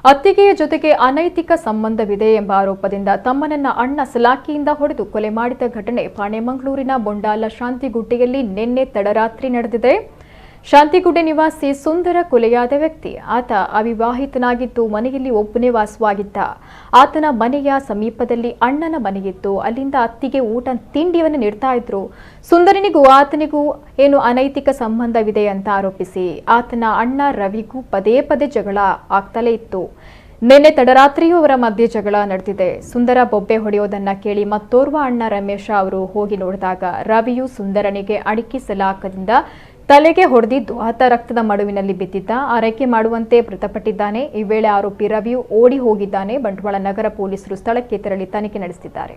ಅತ್ತಿಗೆಯ ಜೊತೆಗೆ ಅನೈತಿಕ ಸಂಬಂಧವಿದೆ ಎಂಬ ಆರೋಪದಿಂದ ತಮ್ಮನನ್ನ ಅಣ್ಣ ಸಲಾಕಿಯಿಂದ ಹೊಡೆದು ಕೊಲೆ ಮಾಡಿದ ಘಟನೆ ಮಂಗಳೂರಿನ ಬೊಂಡಾಲ ಶಾಂತಿಗುಡ್ಡೆಯಲ್ಲಿ ನಿನ್ನೆ ತಡರಾತ್ರಿ ನಡೆದಿದೆ. ಶಾಂತಿಗುಡ್ಡೆ ನಿವಾಸಿ ಸುಂದರ ಕೊಲೆಯಾದ ವ್ಯಕ್ತಿ. ಆತ ಅವಿವಾಹಿತನಾಗಿದ್ದು ಮನೆಯಲ್ಲಿ ಒಬ್ಬನೇ ವಾಸವಾಗಿದ್ದ. ಆತನ ಮನೆಯ ಸಮೀಪದಲ್ಲಿ ಅಣ್ಣನ ಮನೆಯಿತ್ತು. ಅಲ್ಲಿಂದ ಅತ್ತಿಗೆ ತಿಂಡಿಯನ್ನು ನೀಡ್ತಾ ಇದ್ರು. ಸುಂದರನಿಗೂ ಆತನಿಗೂ ಏನು ಅನೈತಿಕ ಸಂಬಂಧವಿದೆ ಅಂತ ಆರೋಪಿಸಿ ಆತನ ಅಣ್ಣ ರವಿಗೂ ಪದೇ ಪದೇ ಜಗಳ ಆಗ್ತಲೇ ಇತ್ತು. ನಿನ್ನೆ ತಡರಾತ್ರಿಯೂ ಅವರ ಮಧ್ಯೆ ಜಗಳ ನಡೆದಿದೆ. ಸುಂದರ ಬೊಬ್ಬೆ ಹೊಡೆಯೋದನ್ನ ಕೇಳಿ ಮತ್ತೋರ್ವ ಅಣ್ಣ ರಮೇಶ ಅವರು ಹೋಗಿ ನೋಡಿದಾಗ ರವಿಯು ಸುಂದರನಿಗೆ ಅಡಿಕೆ ಸಲಾಕದಿಂದ ತಲೆಗೆ ಹೊಡೆದಿದ್ದು ಆತ ರಕ್ತದ ಮಡುವಿನಲ್ಲಿ ಬಿದ್ದಿದ್ದ. ಆರೈಕೆ ಮಾಡುವಂತೆ ಮೃತಪಟ್ಟಿದ್ದಾನೆ. ಈ ವೇಳೆ ಆರೋಪಿ ರವಿಯು ಓಡಿ ಹೋಗಿದ್ದಾನೆ. ಬಂಟ್ವಾಳ ನಗರ ಪೊಲೀಸರು ಸ್ಥಳಕ್ಕೆ ತೆರಳಿ ತನಿಖೆ ನಡೆಸುತ್ತಿದ್ದಾರೆ.